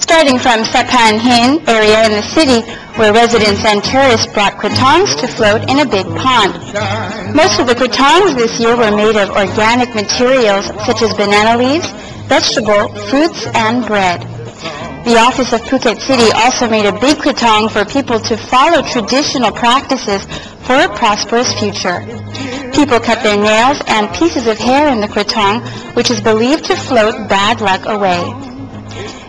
Starting from Sapan Hin area in the city, where residents and tourists brought kratongs to float in a big pond. Most of the kratongs this year were made of organic materials such as banana leaves, vegetable, fruits, and bread. The Office of Phuket City also made a big kratong for people to follow traditional practices for a prosperous future. People cut their nails and pieces of hair in the kratong, which is believed to float bad luck away.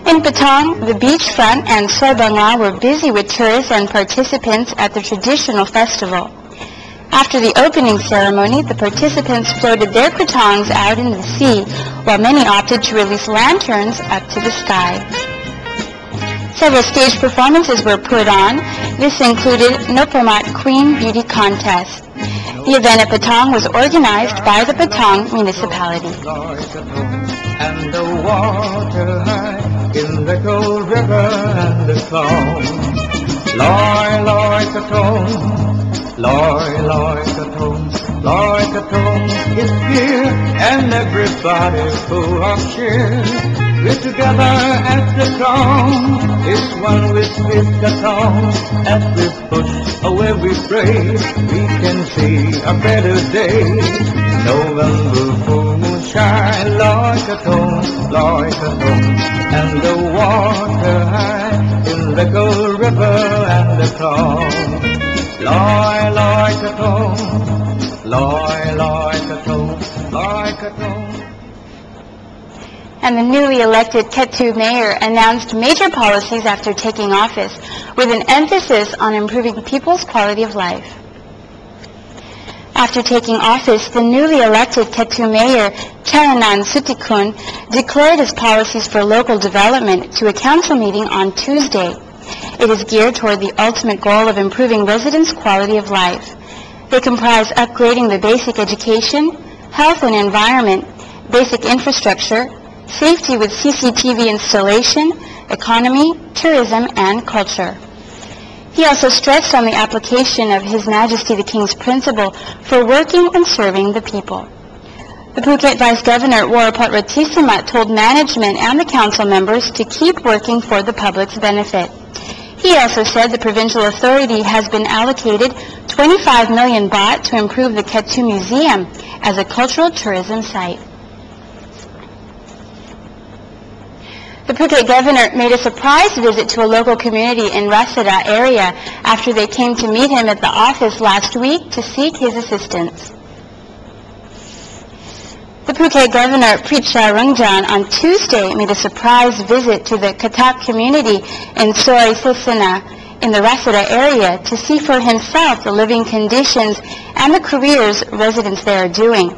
In Patong, the beachfront and Soibanga were busy with tourists and participants at the traditional festival. After the opening ceremony, the participants floated their kratongs out in the sea, while many opted to release lanterns up to the sky. Several stage performances were put on. This included Nopamat Queen Beauty Contest. The event at Patong was organized by the Patong municipality. And the water high in the cold river and the song. Loy, Loy Krathong, Loy, Loy Krathong, Loy Krathong is here, and everybody full of cheer. We're together at the song, it's one with Krathong. As we push away we pray, we can see a better day. November full moon shine, Loy Krathong, Loy Krathong, and the water high in the cold river and the song. Loy, Loy Krathong, Loy, Loy Krathong, Loy Krathong. And the newly elected Kathu Mayor announced major policies after taking office, with an emphasis on improving people's quality of life. After taking office, the newly elected Kathu Mayor, Charanan Sutikun, declared his policies for local development to a council meeting on Tuesday. It is geared toward the ultimate goal of improving residents' quality of life. They comprise upgrading the basic education, health and environment, basic infrastructure, safety with CCTV installation, economy, tourism, and culture. He also stressed on the application of His Majesty the King's principle for working and serving the people. The Phuket Vice Governor, Warapot Ratissima, told management and the council members to keep working for the public's benefit. He also said the provincial authority has been allocated 25 million baht to improve the Kathu Museum as a cultural tourism site. The Phuket Governor made a surprise visit to a local community in Rasada area after they came to meet him at the office last week to seek his assistance. The Phuket Governor, Pricha Rungjan, on Tuesday made a surprise visit to the Katak community in Soy Sisana in the Rasada area to see for himself the living conditions and the careers residents there are doing.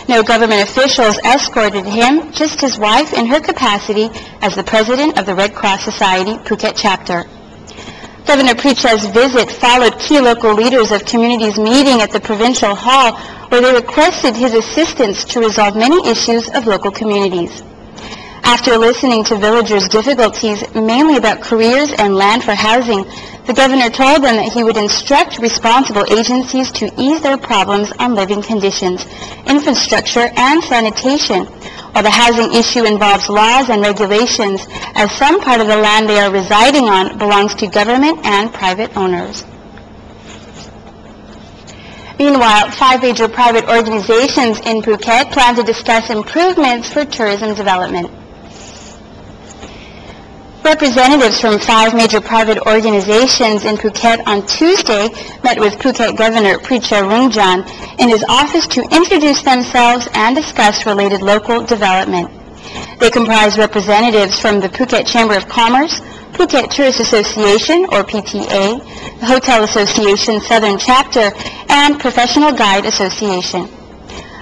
No government officials escorted him, just his wife in her capacity as the president of the Red Cross Society Phuket chapter. Governor Pricha's visit followed key local leaders of communities meeting at the provincial hall, where they requested his assistance to resolve many issues of local communities. After listening to villagers' difficulties, mainly about careers and land for housing, the governor told them that he would instruct responsible agencies to ease their problems on living conditions, infrastructure, and sanitation, while the housing issue involves laws and regulations, as some part of the land they are residing on belongs to government and private owners. Meanwhile, 5 major private organizations in Phuket plan to discuss improvements for tourism development. Representatives from 5 major private organizations in Phuket on Tuesday met with Phuket Governor Pricha Rungjan in his office to introduce themselves and discuss related local development. They comprise representatives from the Phuket Chamber of Commerce, Phuket Tourist Association, or PTA, the Hotel Association Southern Chapter, and Professional Guide Association.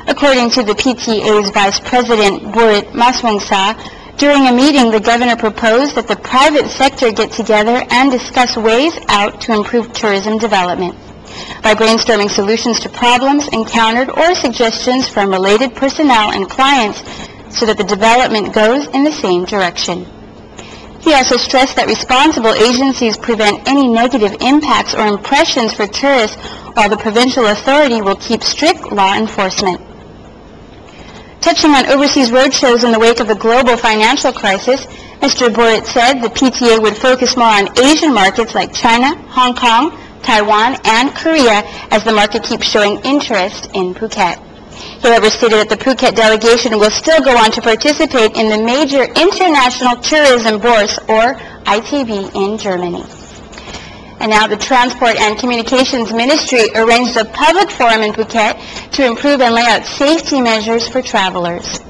According to the PTA's Vice President, Burit Maswongsa, during a meeting, the governor proposed that the private sector get together and discuss ways out to improve tourism development by brainstorming solutions to problems encountered or suggestions from related personnel and clients so that the development goes in the same direction. He also stressed that responsible agencies prevent any negative impacts or impressions for tourists, while the provincial authority will keep strict law enforcement. Touching on overseas roadshows in the wake of the global financial crisis, Mr. Borit said the PTA would focus more on Asian markets like China, Hong Kong, Taiwan, and Korea as the market keeps showing interest in Phuket. He however stated that the Phuket delegation will still go on to participate in the major International Tourism Bourse, or ITB, in Germany. And now the Transport and Communications Ministry arranged a public forum in Phuket to improve and lay out safety measures for travelers.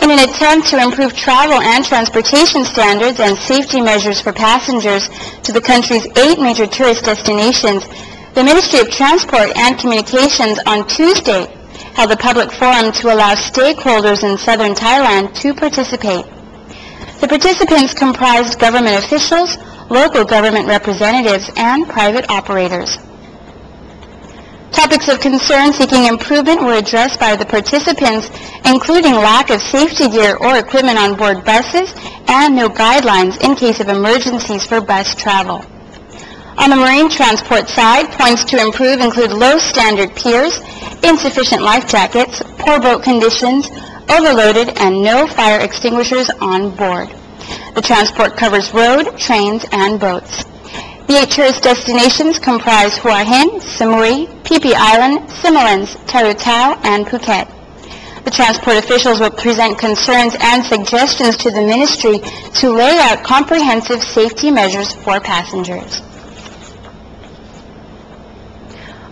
In an attempt to improve travel and transportation standards and safety measures for passengers to the country's 8 major tourist destinations, the Ministry of Transport and Communications on Tuesday held a public forum to allow stakeholders in southern Thailand to participate. The participants comprised government officials, local government representatives, and private operators. Topics of concern seeking improvement were addressed by the participants, including lack of safety gear or equipment on board buses and no guidelines in case of emergencies for bus travel. On the marine transport side, points to improve include low standard piers, insufficient life jackets, poor boat conditions, overloaded, and no fire extinguishers on board. The transport covers road, trains, and boats. The 8 tourist destinations comprise Hua Hin, Samui, Phi Phi Island, Similans, Tarutao, and Phuket. The transport officials will present concerns and suggestions to the ministry to lay out comprehensive safety measures for passengers.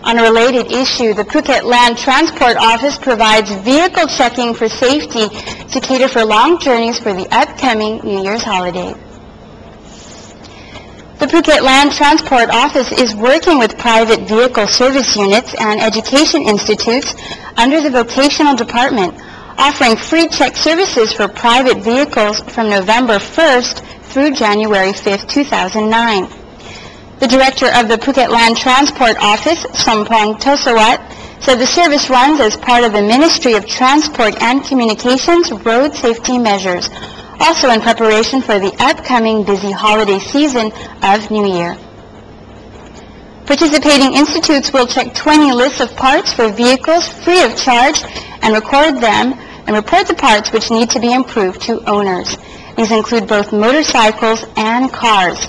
On a related issue, the Phuket Land Transport Office provides vehicle checking for safety to cater for long journeys for the upcoming New Year's holiday. The Phuket Land Transport Office is working with private vehicle service units and education institutes under the vocational department, offering free check services for private vehicles from November 1st through January 5th, 2009. The director of the Phuket Land Transport Office, Sompong Tosawat, said the service runs as part of the Ministry of Transport and Communications road safety measures, also in preparation for the upcoming busy holiday season of New Year. Participating institutes will check 20 lists of parts for vehicles free of charge and record them and report the parts which need to be improved to owners. These include both motorcycles and cars.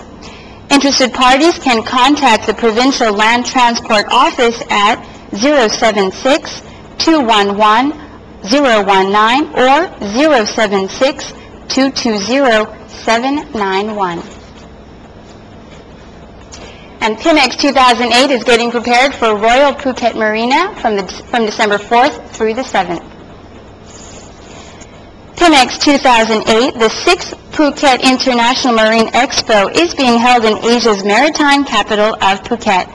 Interested parties can contact the Provincial Land Transport Office at 076-211-019 or 076-220-791. And PIMEX 2008 is getting prepared for Royal Phuket Marina from December 4th through the 7th. PIMEX 2008, the 6th Phuket International Marine Expo, is being held in Asia's maritime capital of Phuket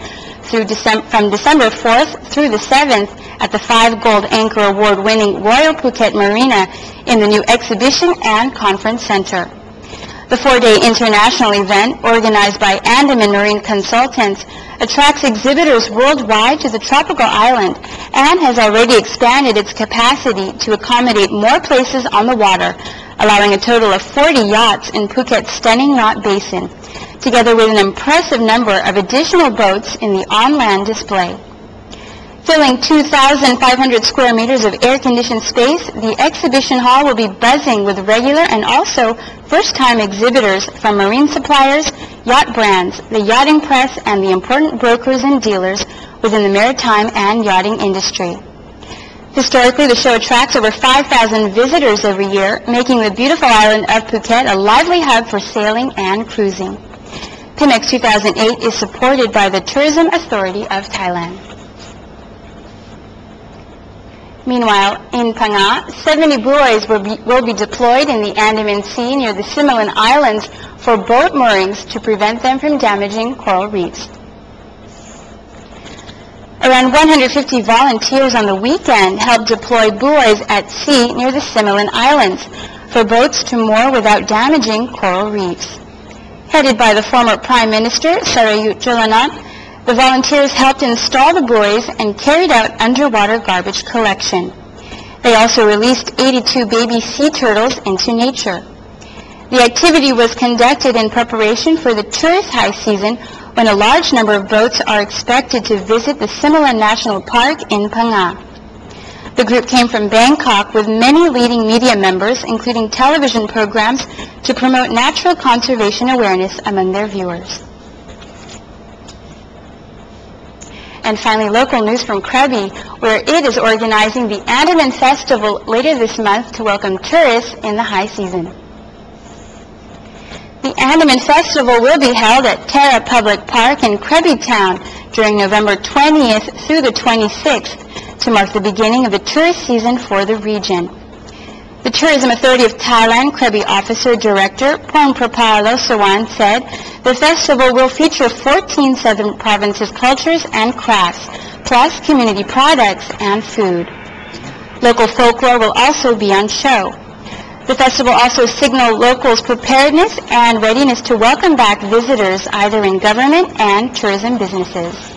from December 4th through the 7th at the 5 Gold Anchor Award-winning Royal Phuket Marina in the new Exhibition and Conference Center. The 4-day international event, organized by Andaman Marine Consultants, attracts exhibitors worldwide to the tropical island and has already expanded its capacity to accommodate more places on the water, allowing a total of 40 yachts in Phuket's stunning yacht basin, together with an impressive number of additional boats in the on-land display. Filling 2,500 square meters of air-conditioned space, the exhibition hall will be buzzing with regular and also first-time exhibitors from marine suppliers, yacht brands, the yachting press, and the important brokers and dealers within the maritime and yachting industry. Historically, the show attracts over 5,000 visitors every year, making the beautiful island of Phuket a lively hub for sailing and cruising. PIMEX 2008 is supported by the Tourism Authority of Thailand. Meanwhile, in Phang Nga, 70 buoys will be deployed in the Andaman Sea near the Similan Islands for boat moorings to prevent them from damaging coral reefs. Around 150 volunteers on the weekend helped deploy buoys at sea near the Similan Islands for boats to moor without damaging coral reefs. Headed by the former Prime Minister, Sarayut Jolanan, the volunteers helped install the buoys and carried out underwater garbage collection. They also released 82 baby sea turtles into nature. The activity was conducted in preparation for the tourist high season, when a large number of boats are expected to visit the Similan National Park in Phang Nga. The group came from Bangkok with many leading media members, including television programs, to promote natural conservation awareness among their viewers. And finally, local news from Krabi, where it is organizing the Andaman Festival later this month to welcome tourists in the high season. The Andaman Festival will be held at Terra Public Park in Krabi Town during November 20th through the 26th to mark the beginning of the tourist season for the region. The Tourism Authority of Thailand Krabi Officer Director Pong Prapalo Sawan said the festival will feature 14 southern provinces' cultures and crafts, plus community products and food. Local folklore will also be on show. The festival also signals locals' preparedness and readiness to welcome back visitors either in government and tourism businesses.